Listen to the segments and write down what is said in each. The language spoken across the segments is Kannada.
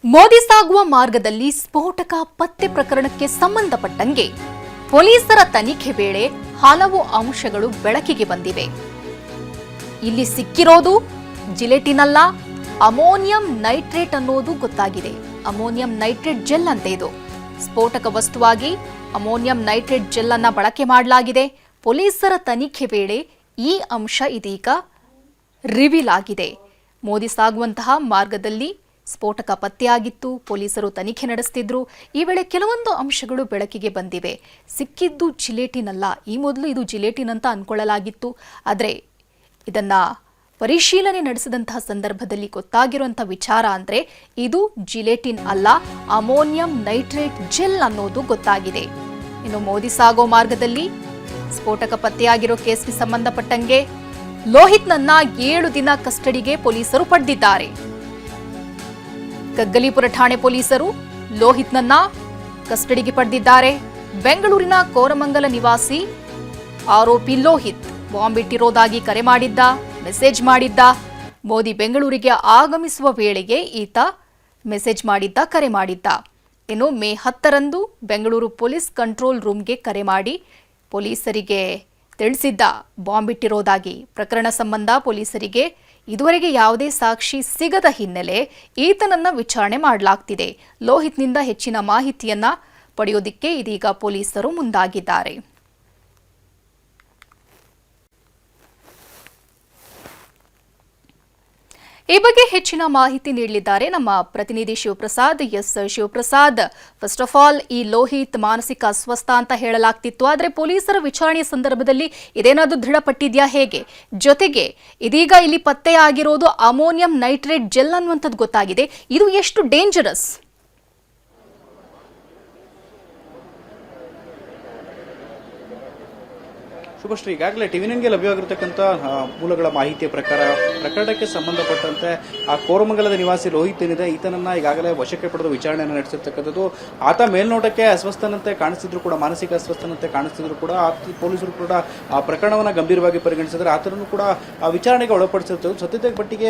ಮೋದಿ ಸಾಗುವ ಮಾರ್ಗದಲ್ಲಿ ಸ್ಫೋಟಕ ಪತ್ತೆ ಪ್ರಕರಣಕ್ಕೆ ಸಂಬಂಧಪಟ್ಟಂಗೆ ಪೊಲೀಸರ ತನಿಖೆ ವೇಳೆ ಹಲವು ಅಂಶಗಳು ಬೆಳಕಿಗೆ ಬಂದಿವೆ. ಇಲ್ಲಿ ಸಿಕ್ಕಿರೋದು ಜಿಲೆಟಿನ್ ಅಲ್ಲ, ಅಮೋನಿಯಂ ನೈಟ್ರೇಟ್ ಅನ್ನೋದು ಗೊತ್ತಾಗಿದೆ. ಅಮೋನಿಯಂ ನೈಟ್ರೇಟ್ ಜೆಲ್ ಅಂತ ಇದು ಸ್ಫೋಟಕ ವಸ್ತುವಾಗಿ ಅಮೋನಿಯಂ ನೈಟ್ರೇಟ್ ಜೆಲ್ ಅನ್ನ ಬಳಕೆ ಮಾಡಲಾಗಿದೆ. ಪೊಲೀಸರ ತನಿಖೆ ವೇಳೆ ಈ ಅಂಶ ಇದೀಗ ರಿವೀಲ್ ಆಗಿದೆ. ಮೋದಿ ಸಾಗುವಂತಹ ಮಾರ್ಗದಲ್ಲಿ ಸ್ಫೋಟಕ ಪತ್ತೆಯಾಗಿತ್ತು. ಪೊಲೀಸರು ತನಿಖೆ ನಡೆಸುತ್ತಿದ್ರು. ಈ ವೇಳೆ ಕೆಲವೊಂದು ಅಂಶಗಳು ಬೆಳಕಿಗೆ ಬಂದಿವೆ. ಸಿಕ್ಕಿದ್ದು ಜಿಲೆಟಿನ್ ಅಲ್ಲ. ಈ ಮೊದಲು ಇದು ಜಿಲೆಟಿನ್ ಅಂತ ಅನ್ಕೊಳ್ಳಲಾಗಿತ್ತು. ಆದರೆ ಇದನ್ನ ಪರಿಶೀಲನೆ ನಡೆಸಿದಂತಹ ಸಂದರ್ಭದಲ್ಲಿ ಗೊತ್ತಾಗಿರುವಂತಹ ವಿಚಾರ ಅಂದ್ರೆ ಇದು ಜಿಲೆಟಿನ್ ಅಲ್ಲ, ಅಮೋನಿಯಂ ನೈಟ್ರೇಟ್ ಜೆಲ್ ಅನ್ನೋದು ಗೊತ್ತಾಗಿದೆ. ಇನ್ನು ಮೋದಿ ಸಾಗೋ ಮಾರ್ಗದಲ್ಲಿ ಸ್ಫೋಟಕ ಪತ್ತೆಯಾಗಿರೋ ಕೇಸ್ಗೆ ಸಂಬಂಧಪಟ್ಟಂಗೆ ಲೋಹಿತ್ನನ್ನ 7 ದಿನ ಕಸ್ಟಡಿಗೆ ಪೊಲೀಸರು ಪಡೆದಿದ್ದಾರೆ. ಗಗ್ಗಲೀಪುರ ಠಾಣೆ ಪೊಲೀಸರು ಲೋಹಿತ್ನನ್ನ ಕಸ್ಟಡಿಗೆ ಪಡೆದಿದ್ದಾರೆ. ಬೆಂಗಳೂರಿನ ಕೋರಮಂಗಲ ನಿವಾಸಿ ಆರೋಪಿ ಲೋಹಿತ್ ಬಾಂಬ್ ಇಟ್ಟಿರೋದಾಗಿ ಕರೆ ಮಾಡಿದ್ದ, ಮೆಸೇಜ್ ಮಾಡಿದ್ದ. ಮೋದಿ ಬೆಂಗಳೂರಿಗೆ ಆಗಮಿಸುವ ವೇಳೆಗೆ ಈತ ಮೆಸೇಜ್ ಮಾಡಿದ್ದ, ಕರೆ ಮಾಡಿದ್ದ. ಇನ್ನು ಮೇ 10ರಂದು ಬೆಂಗಳೂರು ಪೊಲೀಸ್ ಕಂಟ್ರೋಲ್ ರೂಮ್ಗೆ ಕರೆ ಮಾಡಿ ಪೊಲೀಸರಿಗೆ ತಿಳಿಸಿದ್ದ ಬಾಂಬ್ ಇಟ್ಟಿರೋದಾಗಿ. ಪ್ರಕರಣ ಸಂಬಂಧ ಪೊಲೀಸರಿಗೆ ಇದುವರೆಗೆ ಯಾವುದೇ ಸಾಕ್ಷಿ ಸಿಗದ ಹಿನ್ನೆಲೆ ಈತನನ್ನ ವಿಚಾರಣೆ ಮಾಡಲಾಗ್ತಿದೆ. ಲೋಹಿತ್ನಿಂದ ಹೆಚ್ಚಿನ ಮಾಹಿತಿಯನ್ನ ಪಡೆಯೋದಿಕ್ಕೆ ಇದೀಗ ಪೊಲೀಸರು ಮುಂದಾಗಿದ್ದಾರೆ. ಈ ಬಗ್ಗೆ ಹೆಚ್ಚಿನ ಮಾಹಿತಿ ನೀಡಲಿದ್ದಾರೆ ನಮ್ಮ ಪ್ರತಿನಿಧಿ Shivaprasad. Shivaprasad, first of all ಈ ಲೋಹಿತ್ ಮಾನಸಿಕ ಅಸ್ವಸ್ಥ ಅಂತ ಹೇಳಲಾಗ್ತಿತ್ತು. ಆದರೆ ಪೊಲೀಸರ ವಿಚಾರಣೆಯ ಸಂದರ್ಭದಲ್ಲಿ ಇದೇನಾದ್ರೂ ದೃಢಪಟ್ಟಿದ್ಯಾ, ಹೇಗೆ? ಜೊತೆಗೆ ಇದೀಗ ಇಲ್ಲಿ ಪತ್ತೆಯಾಗಿರೋದು ಅಮೋನಿಯಂ ನೈಟ್ರೇಟ್ ಜೆಲ್ ಅನ್ನುವಂಥದ್ದು ಗೊತ್ತಾಗಿದೆ. ಇದು ಎಷ್ಟು ಡೇಂಜರಸ್? ಶುಭಶ್ರೀ, ಈಗಾಗಲೇ ಟಿವಿ9ಗೆ ಲಭ್ಯವಾಗಿರತಕ್ಕಂಥ ಮೂಲಗಳ ಮಾಹಿತಿಯ ಪ್ರಕಾರ ಪ್ರಕರಣಕ್ಕೆ ಸಂಬಂಧಪಟ್ಟಂತೆ ಆ ಕೋರಮಂಗಲದ ನಿವಾಸಿ ಲೋಹಿತ್ ಏನಿದೆ, ಈತನನ್ನ ಈಗಾಗಲೇ ವಶಕ್ಕೆ ಪಡೆದು ವಿಚಾರಣೆಯನ್ನು ನಡೆಸಿರ್ತಕ್ಕಂಥದ್ದು. ಆತ ಮೇಲ್ನೋಟಕ್ಕೆ ಅಸ್ವಸ್ಥನಂತೆ ಕಾಣಿಸ್ತಿದ್ರು ಕೂಡ, ಮಾನಸಿಕ ಅಸ್ವಸ್ಥನಂತೆ ಕಾಣಿಸ್ತಿದ್ರು ಕೂಡ ಪೊಲೀಸರು ಕೂಡ ಆ ಪ್ರಕರಣವನ್ನು ಗಂಭೀರವಾಗಿ ಪರಿಗಣಿಸಿದರೆ ಆತನನ್ನು ಕೂಡ ವಿಚಾರಣೆಗೆ ಒಳಪಡಿಸಿರ್ತದ್ದು. ಸದ್ಯದ ಮಟ್ಟಿಗೆ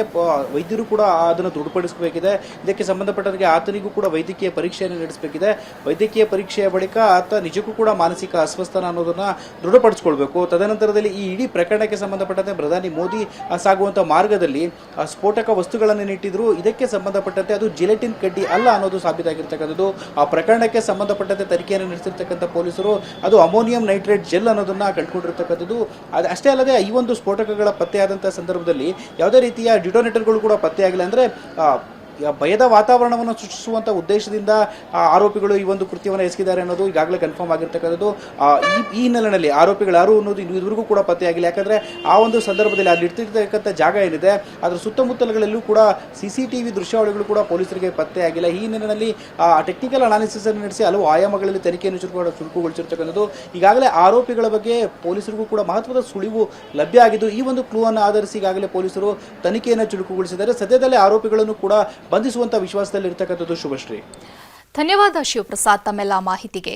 ವೈದ್ಯರು ಕೂಡ ಅದನ್ನು ದೃಢಪಡಿಸಬೇಕಿದೆ. ಇದಕ್ಕೆ ಸಂಬಂಧಪಟ್ಟಂತೆ ಆತನಿಗೂ ಕೂಡ ವೈದ್ಯಕೀಯ ಪರೀಕ್ಷೆಯನ್ನು ನಡೆಸಬೇಕಿದೆ. ವೈದ್ಯಕೀಯ ಪರೀಕ್ಷೆಯ ಬಳಿಕ ಆತ ನಿಜಕ್ಕೂ ಕೂಡ ಮಾನಸಿಕ ಅಸ್ವಸ್ಥನ ಅನ್ನೋದನ್ನ ದೃಢಪಡಿಸಿಕೊಳ್ಬೇಕು. ತದನಂತರದಲ್ಲಿ ಈ ಇಡೀ ಪ್ರಕರಣಕ್ಕೆ ಸಂಬಂಧಪಟ್ಟಂತೆ ಪ್ರಧಾನಿ ಮೋದಿ ಸಾಗುವಂತಹ ಮಾರ್ಗದಲ್ಲಿ ಸ್ಫೋಟಕ ವಸ್ತುಗಳನ್ನು ಇಟ್ಟಿದ್ರು. ಇದಕ್ಕೆ ಸಂಬಂಧಪಟ್ಟಂತೆ ಅದು ಜಿಲೆಟಿನ್ ಕಡ್ಡಿ ಅಲ್ಲ ಅನ್ನೋದು ಸಾಬೀತಾಗಿರ್ತಕ್ಕಂಥದ್ದು. ಆ ಪ್ರಕರಣಕ್ಕೆ ಸಂಬಂಧಪಟ್ಟಂತೆ ತನಿಖೆಯನ್ನು ನಡೆಸಿರ್ತಕ್ಕಂಥ ಪೊಲೀಸರು ಅದು ಅಮೋನಿಯಂ ನೈಟ್ರೇಟ್ ಜೆಲ್ ಅನ್ನೋದನ್ನ ಕಂಡುಕೊಂಡಿರ್ತಕ್ಕಂಥದ್ದು. ಅಷ್ಟೇ ಅಲ್ಲದೆ ಈ ಒಂದು ಸ್ಫೋಟಕಗಳ ಪತ್ತೆಯಾದಂತಹ ಸಂದರ್ಭದಲ್ಲಿ ಯಾವುದೇ ರೀತಿಯ ಡಿಟೋನೇಟರ್ಗಳು ಕೂಡ ಪತ್ತೆಯಾಗಿಲ್ಲ. ಅಂದ್ರೆ ಭಯದ ವಾತಾವರಣವನ್ನು ಸೃಷ್ಟಿಸುವಂಥ ಉದ್ದೇಶದಿಂದ ಆರೋಪಿಗಳು ಈ ಒಂದು ಕೃತ್ಯವನ್ನು ಎಸಗಿದ್ದಾರೆ ಅನ್ನೋದು ಈಗಾಗಲೇ ಕನ್ಫರ್ಮ್ ಆಗಿರ್ತಕ್ಕಂಥದ್ದು. ಈ ಹಿನ್ನೆಲೆಯಲ್ಲಿ ಆರೋಪಿಗಳು ಯಾರು ಅನ್ನೋದು ಇದುವರೆಗೂ ಕೂಡ ಪತ್ತೆಯಾಗಿಲ್ಲ. ಯಾಕಂದ್ರೆ ಆ ಒಂದು ಸಂದರ್ಭದಲ್ಲಿ ಅಲ್ಲಿ ಇರ್ತಿರ್ತಕ್ಕಂಥ ಜಾಗ ಏನಿದೆ ಅದರ ಸುತ್ತಮುತ್ತಲುಗಳಲ್ಲೂ ಕೂಡ CCTV ದೃಶ್ಯಾವಳಿಗಳು ಕೂಡ ಪೊಲೀಸರಿಗೆ ಪತ್ತೆಯಾಗಿಲ್ಲ. ಈ ಹಿನ್ನೆಲೆಯಲ್ಲಿ ಟೆಕ್ನಿಕಲ್ ಅನಾಲಿಸಿಸ್ ಅನ್ನು ನಡೆಸಿ ಹಲವು ಆಯಾಮಗಳಲ್ಲಿ ತನಿಖೆಯನ್ನು ಚುರುಕುಗೊಳಿಸಿರ್ತಕ್ಕಂಥದ್ದು. ಈಗಾಗಲೇ ಆರೋಪಿಗಳ ಬಗ್ಗೆ ಪೊಲೀಸರಿಗೂ ಕೂಡ ಮಹತ್ವದ ಸುಳಿವು ಲಭ್ಯ ಆಗಿದ್ದು, ಈ ಒಂದು ಕ್ಲೂ ಅನ್ನು ಆಧರಿಸಿ ಈಗಾಗಲೇ ಪೊಲೀಸರು ತನಿಖೆಯನ್ನು ಚುರುಕುಗೊಳಿಸಿದ್ದಾರೆ. ಸದ್ಯದಲ್ಲೇ ಆರೋಪಿಗಳನ್ನು ಕೂಡ ಬಂಧಿಸುವಂತ ವಿಶ್ವಾಸದಲ್ಲಿ ಇರತಕ್ಕಂಥದ್ದು. ಶುಭಶ್ರೀ, ಧನ್ಯವಾದ ಶಿವಪ್ರಸಾದ್ ತಮ್ಮೆಲ್ಲ ಮಾಹಿತಿಗೆ.